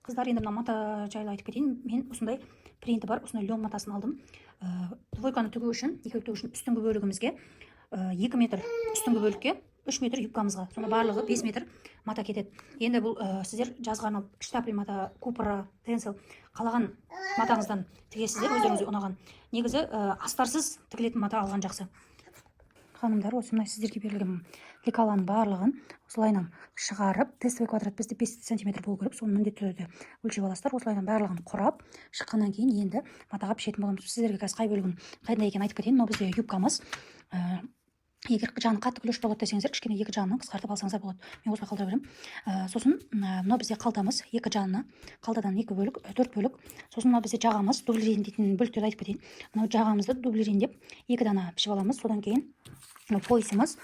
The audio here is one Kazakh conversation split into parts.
Қыздар, енді мына мата жайлы айтып кетейін. Мен осындай принті бар, осындай лен матасын алдым. Двойканы тігу үшін, үстіңгі бөлігімізге 2 метр үстіңгі бөлікке 3 метр юбкамызға, сонда барлығы 5 метр мата кетеді. Енді бұл сіздер жазға арналып штапель мата, купра, тенсел қалаған матаңыздан тігесіздер, өздеріңізге ұнаған. Негізі астарсыз тігілетін мата алған жақсы. Ханымдар, осы мына сіздерге берілген лекаланың барлығын осылайынан шығарып, тестовый квадрат бізде 5 см болу керек, соны міндетті түрде өлшеп аласыздар. Осылайынан барлығын құрап шыққаннан кейін енді матаға пішетін боламыз. Сіздерге қазір қай бөлігін қайда екенін айтып кетейін. Мынау бізде юбкамыз. Егер жаны қатты күлеш болады десеңіздер, кішкене екі жанын қысқартып алсаңыздар болады. Мен осылай қалдыра беремін. Сосын мынау бізде қалтамыз, екі жанына, қалтадан 2 бөлік, 4 бөлік. Сосын мынау бізде жағамыз, дублерин дейтін бөліктерді айтып кетейін. Мынау жағамызды дублерин деп 2 дана пішіп аламыз. Содан кейін мынау поясымыз.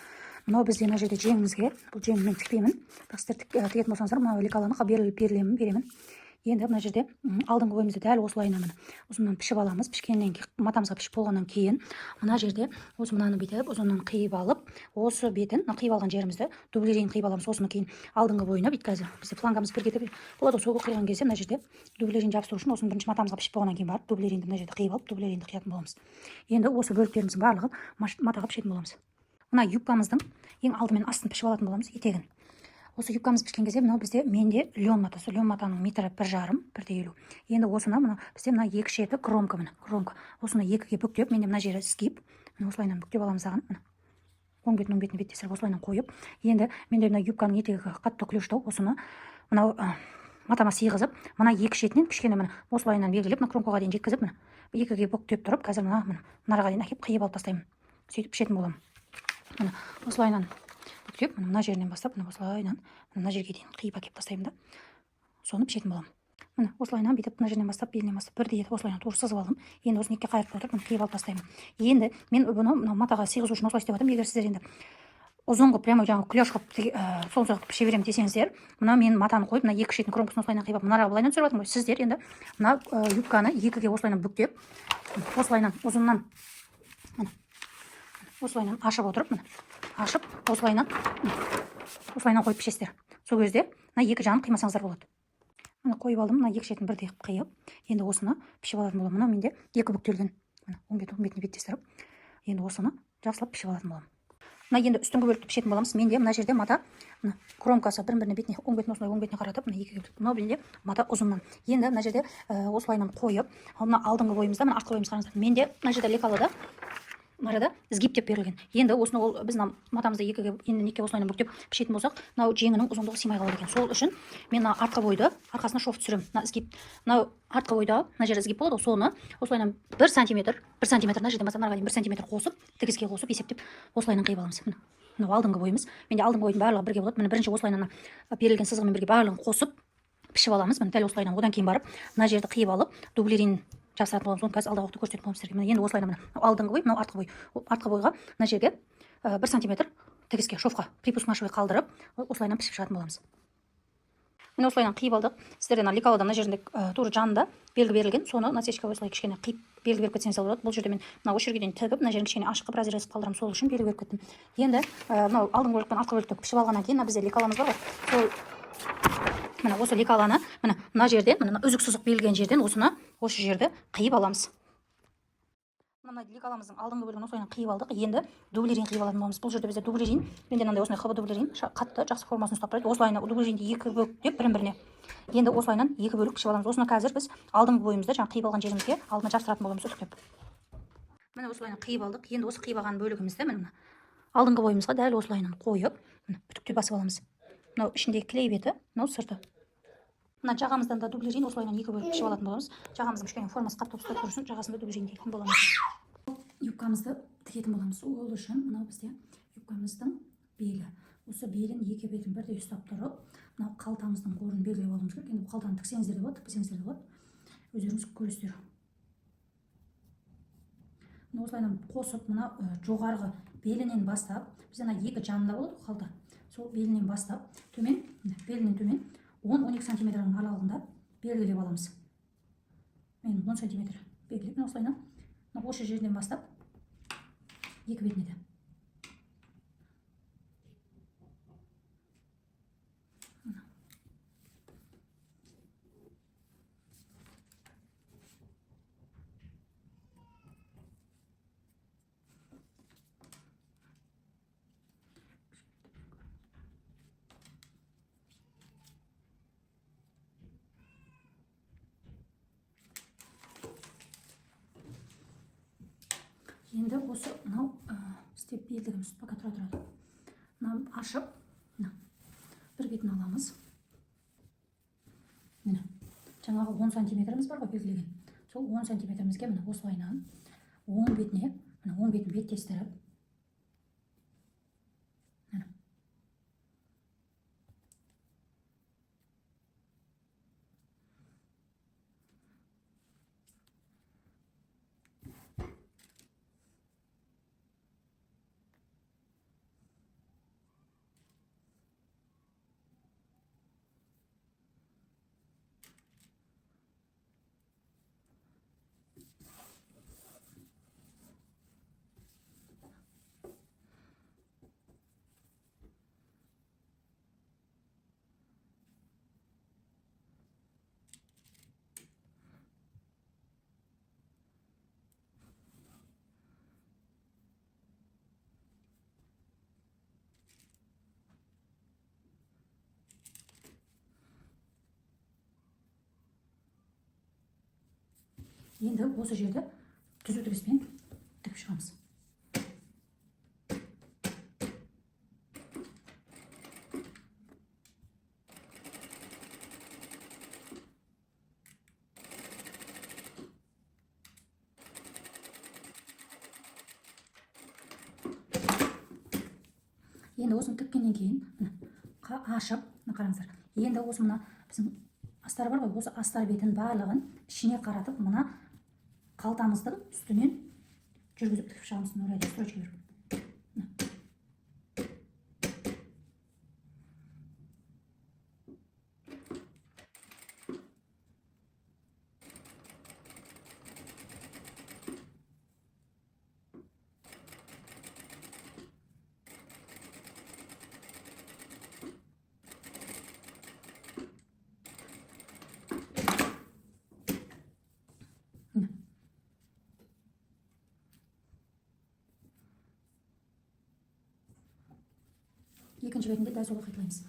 Мынау бізде мына жерде жеңімізге, бұл жеңін мен тікпеймін. Сіздер тігетін болсаңыздар, мынау лекаланы беремін. Енді мына жерде алдыңғы ойымызды дәл осылайынан ұзыннан пішіп аламыз. Пішкеннен кейін матамызға пішіп болғаннан кейін мына жерде осы мынаны бүйтіп ұзыннан қиып алып, осы бетін қиып алған жерімізді дублерин қиып аламыз. Осыны кейін алдыңғы бойына бүйтіп қазір бізде флангамыз бірге болады. Сол қиған кезде мына жерде дублерин жабыстыру үшін осыны бірінші матамызға пішіп болғаннан кейін барып дублеринді мына жерде қиып алып дублеринді қиятын боламыз. Енді осы бөліктеріміздің барлығын матаға пішетін боламыз. Мына юбкамыздың ең алдымен астын пішіп алатын боламыз, етегін. Осы юбкамыз пішкен кезде мынау бізде менде лен матасы. Лен матаның метрі 1,5, 1,50. Енді осыны мына бізде мына екі шеті кромка, кромка. Осыны екіге бүктеп, менде мына жері сгиб. Осылайынан бүктеп аламыз ағын. Оң бетін беттесіріп осылайынан қойып. Енді менде мына юбканың етегі қатты клештау. Осыны мынау матама сыйғызып, мына екі шетінен кішкене мына осылайынан белгілеп, мына кромкаға дейін жеткізіп, мына екіге бүктеп тұрып, қазір мынаға дейін әкеп қиып алып тастаймын. Сөйтіп пішетін боламын. Мына осылайынан бүктеп, мына жерінен бастап, осылайынан мына жерге дейін қиып әкеп тастаймын да. Соны пішетін боламын. Мына осылайынан бүйтіп мына жерінен бастап, белінен бастап бірдей етіп осылайынан тура сызып алдым. Енді осыны екіге қайырып отырып, қиып алып тастаймын. Енді мен бұны матаға сыйғызу үшін осылай істеп жатырмын. Егер сіздер енді ұзын қылып, прямо жаңағы клеш қылып сол жаққа піше беремін десеңіздер, мына мен матаны қойып, мына екі шетін кромкасын осылайынан қиып алып, мынаға былайынан түсіріп жатырмын ғой. Сіздер енді мына юбканы екіге осылайынан бүктеп, осылайынан ұзыннан осылайынан ашып отырып, ашып осылайынан қойып пішесіздер. Сол кезде мына екі жағын қимасаңыздар болады. Мына қойып алдым, мына екі шетін бірдей қиып, енді осыны пішіп алатын боламын. Мына менде екі бүктелген. Оң бетіне беттестіріп, енді осыны жақсылап пішіп алатын боламын. Мына енді үстіңгі бөлікті пішетін боламыз. Менде мына жерде мата кромкасы бір-біріне бетіне, оң бетін осылай оң бетіне қаратып, мына екіге бүктеп. Мынау менде мата ұзыннан. Енді мына жерде осылайынан қойып, мына алдыңғы бойымызда, мына артқы бойымыз қараңыздар. Менде мына жерде лекалада арада сгиб деп берілген. Енді осыны біз матамызды екіге осылайынан бүктеп пішетін болсақ, мынау жеңінің ұзындығы сыймай қалады екен. Сол үшін мен артқы бойды арқасына шов түсіремін. Мына сгиб, мынау артқы бойда мына жерде сгиб болады, соны осылайынан 1 см мына жерден бастап мынаға дейін 1 см қосып, тігіске қосып есептеп осылайынан қиып аламыз. Мынау алдыңғы бойымыз. Менде алдыңғы бойдың барлығы бірге болады. Міне бірінші осылайынан берілген сызығымен бірге барлығын қосып пішіп аламыз. Міне дәл осылайынан. Одан кейін барып мына жерді қиып алып, дублерин жабыстыратын боламыз. Оны қазір алдағы уақытта көрсететін боламыз сіздерге. Енді осылайынан алдыңғы бой, мынау артқы бой. Артқы бойға мына жерге 1 см тігіске шовқа припуск нашивай қалдырып, осылайынан пішіп шығатын боламыз. Міне осылайынан қиып алдық. Сіздерден лекалада мына жерінде тура жанында белгі берілген. Соны насечка осылай кішкене қиып белгі беріп кетсеңіздер болады. Бұл жерде мен мына осы жерге дейін тігіп, мына жерін кішкене ашық қылып разрез қалдырамын. Сол үшін белгі беріп кеттім. Енді мынау алдыңғы бөлік пен артқы бөлікті пішіп алғаннан кейін бізде лекаламыз бар ғой. Сол мына осы лекаланы мына жерден, мына үзік сызық берілген жерден осыны осы жерді қиып аламыз. Мына лекаламыздың алдыңғы бөлігін осылайынан қиып алдық. Енді дублерин қиып алатын боламыз. Бұл жерде бізде дублерин, менде мынандай осындай ХБ дублерин қатты жақсы формасын ұстап тұрады. Осылайынан дублеринді екі бүктеп бірін-біріне. Енді осылайынан екі бөлік пішіп аламыз. Осыны қазір біз алдыңғы бойымызды жаңа қиып алған жерімізге алдына жабыстыратын боламыз үтіктеп. Міне осылайынан қиып алдық. Енді осы қиып алған бөлігімізді міне алдыңғы бойымызға дәл осылайынан қойып, үтіктеп басып аламыз. Мынау ішіндегі клей беті, мынау сырты. Мына жағамыздан да дублерин осылайынан екі бөліп пішіп алатын боламыз. Жағамыздың кішкене формасы қатты ұстап тұрсын, жағасында дублерин дейтін боламыз. Юбкамызды тігетін боламыз. Ол үшін мынау бізде юбкамыздың белі. Осы белін екі бетін бірдей ұстап тұрып, мынау қалтамыздың қорын белгілеп алуымыз керек. Енді қалтаны тіксеңіздер де болады, тікпесеңіздер де болады. Өздеріңіз көресіздер. Осылайынан қосып, мына жоғарғы белінен бастап, бізде ана екі жанында болады қалта. Сол белінен бастап, төмен, белінен төмен 10-12 сантиметрдің аралығында белгілеп аламыз. Мен 10 сантиметр белгілеп, осылайынан осы жерден бастап екі бетіне де. Енді осы мынау істеп белдігіміз пока тұрады. Мынау ашып, бір бетін аламыз. Міне, жаңағы 10 сантиметріміз бар ғой белгілеген. Сол 10 сантиметрімізге міне осылайынан 10 бетіне, міне 10 бетін беттестіріп, енді осы жерді түзу тігіспен тігіп шығамыз. Енді осыны тіккеннен кейін ашып, қараңыздар. Енді осы мына біздің астар бар ғой, осы астар бетін барлығын ішіне қаратып, мына қалтамыздың үстінен жүргізіп тігіп шығамыз. Орайды строчка беріп. Екінші бетінде дәл солай қайталаймыз.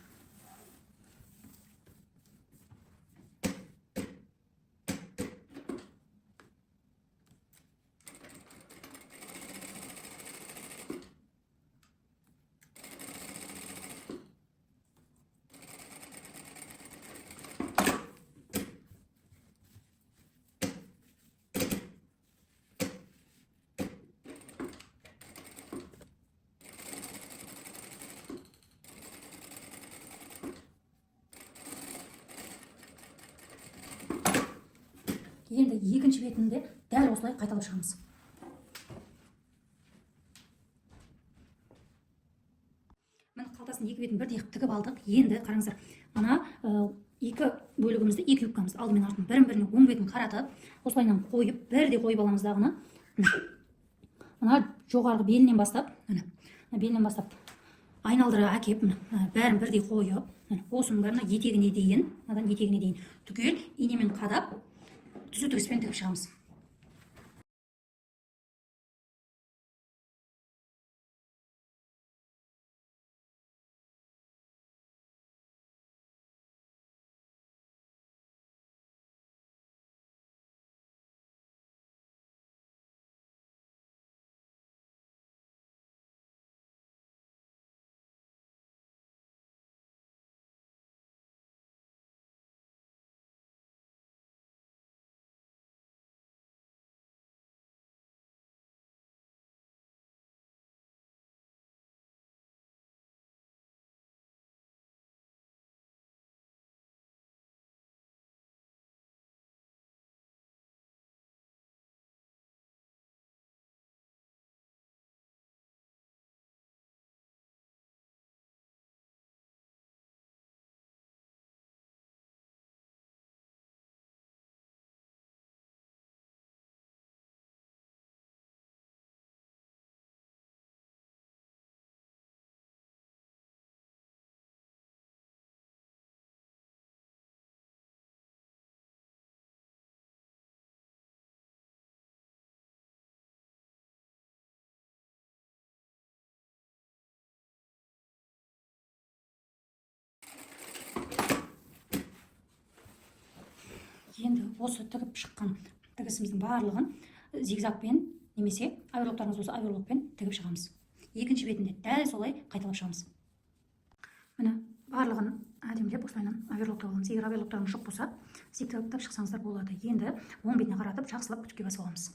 Енді екінші бетінде дәл осылай қайталап шығамыз. Міне қалтасының екі бетін бірдей тігіп алдық. Енді қараңыздар, мына екі бөлігімізді, екі юбкамызды алдымен артын бірін-біріне оң бетін қаратып, осылайынан қойып, бірдей қойып аламыз дағыны. Мына жоғарғы белінен бастап, белінен бастап айналдыра әкеп, бәрін бірдей қойып, осының бәрін етегіне дейін, түгел инемен қадап, түзу тігіспен тігіп шығамыз. Енді осы тігіп шыққан тігісіміздің барлығын зигзагпен немесе оверлоктарыңыз болса оверлокпен тігіп шығамыз. Екінші бетінде дәл солай қайталап шығамыз. Міне барлығын әдемілеп осылайынан оверлоктап аламыз. Егер оверлоктарыңыз жоқ болса, зигзагтап шықсаңыздар болады. Енді оң бетіне қаратып жақсылап үтікке басып аламыз.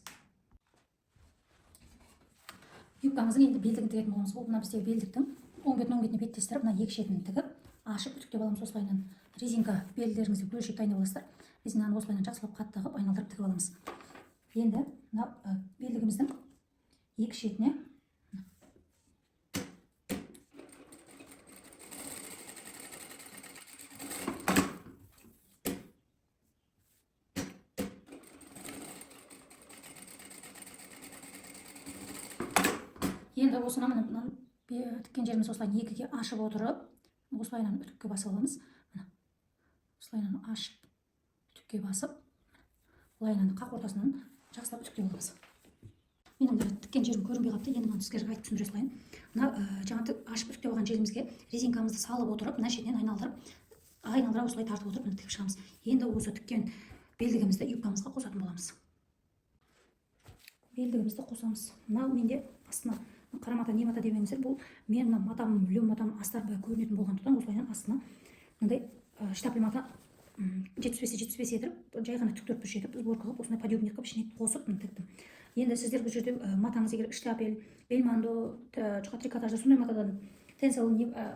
Юбкамыздың енді белдігін тігетін боламыз. Бұл мына біздегі белдіктің оң бетіне беттестіріп, мына екі шетін тігіп, ашып үтіктеп аламыз. Осылайынан резинка белдеріңізді бөлшек дайындап аласыздар. Резинаны осылайынан жақсылап қатты қылып айналдырып тігіп аламыз. Енді мына белдігіміздің екі шетіне енді осыны мына тіккен жеріміз осылайынан екіге ашып отырып, осылайынан үтікке басып аламыз. Осылайынан ашып, үтікке басып, осылайынан қақ ортасынан жақсылап үтіктеп аламыз. Менің тіккен жерім көрінбей қапты. Енді мына сіздерге айтып түсіндіре салайын. Мына жаңа ашып үтіктеп алған жерімізге резинкамызды салып отырып, мына шетінен айналдыра осылай тартып отырып тігіп шығамыз. Енді осы тіккен белдігімізді юбкамызға қосатын боламыз. Белдігімізді қосамыз. Мына менде астына қара мата не мата демеңіздер, бұл мен матам, лем матам астарда көрінетін болғандықтан осылайынан астына мындай штапель мата 75 етіп, жай ғана тік төртбұрыш етіп, сборка қылып, осындай подъемник қылып ішіне қосып тіктім. Енді сіздер бұл жерде матаңыз егер штапель, бельмондо, жұқа трикотажда сондай матадан тенсел,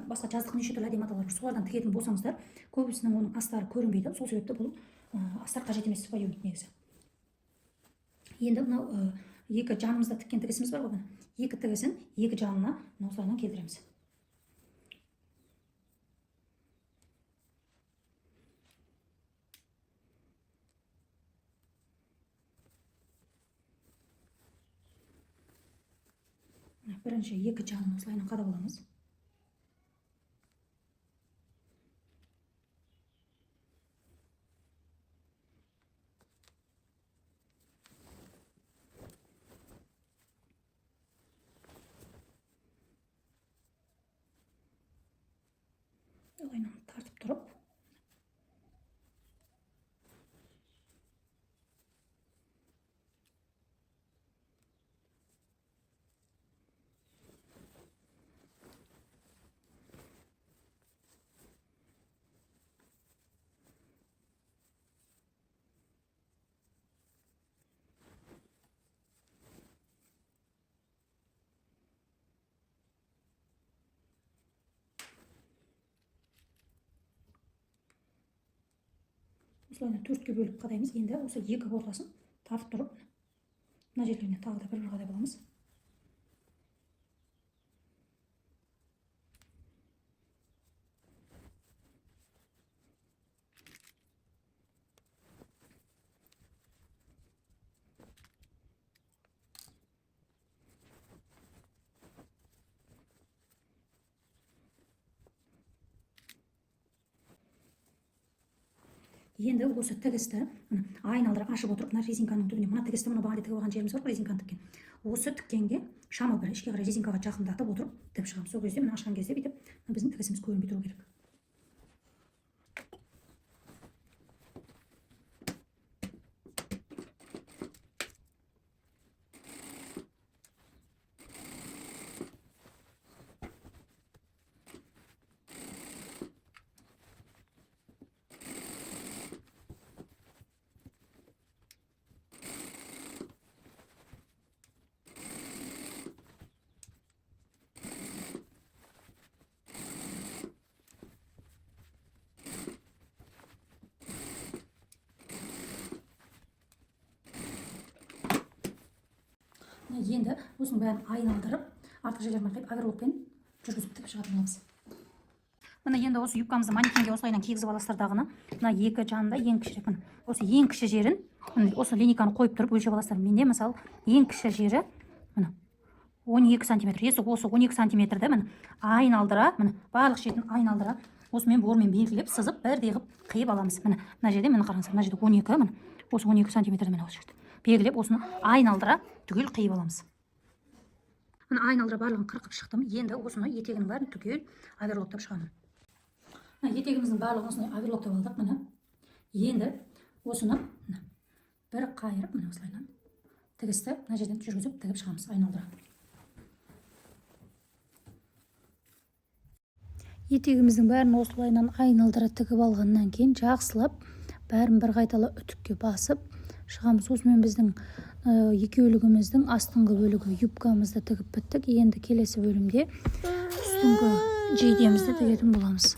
басқа жаздық неше түрлі әдемі маталар бар, солардан тігетін болсаңыздар, көбісінің оның астары көрінбейді. Сол себепті бұл астар қажет емес подъемник негізі. Енді мынау екі жанымызда тіккен тігісіміз бар ғой, екі тігісін екі жанына осылайынан келтіреміз. Бірінші екі жанын осылайынан қадап аламыз. Осылайынан тартып тұрып, осылайынан төртке бөліп қадаймыз. Енді осы екі ортасын тартып тұрып, мына жерлеріне тағы да бір қадап аламыз. Енді осы тігісті айналдыра ашып отырып, мына резинканың түбіне, мына тігісті мына бағана тігіп алған жеріміз бар, резинканы тіккен. Осы тіккенге шамалы бір ішке қарай резинкаға жақындатып отырып тігіп шығамыз. Сол кезде мына ашқан кезде бүйтіп біздің тігісіміз көрінбей тұру керек. Енді осының бәрін айналдырып, артқы жерлерін арқайып оверлокпен жүргізіп тігіп шығатын боламыз. Мына енді осы юбкамызды манекенге осылайынан кигізіп аласыздар дағыны. Мына екі жанында ең кішірек, осы ең кіші жерін, осы линейканы қойып тұрып өлшеп аласыздар. Менде мысалы ең кіші жері 12 сантиметр. Есі осы 12 сантиметрді айналдыра, барлық шетін айналдыра, осымен бормен белгілеп, сызып, бірдей қылып қиып аламыз. Мына жерде қараңыздар, мына жерде 12, осы 12 сантиметрді осы жерде белгілеп, осыны айналдыра түгел қиып аламыз. Айналдыра барлығын қырқып шықтым. Енді осыны етегінің бәрін түгел оверлоктап шығамын. Етегіміздің барлығын осыны оверлоктап алдық. Енді осыны бір қайырып, осылайынан тігісті мына жерден жүргізіп тігіп шығамыз айналдыра. Етегіміздің бәрін осылайынан айналдыра тігіп алғаннан кейін жақсылап бәрін бір қайтала үтікке басып шығамыз. Осымен біздің екеулігіміздің астыңғы бөлігі юбкамызды тігіп біттік. Енді келесі бөлімде үстіңгі жейдемізді тігетін боламыз.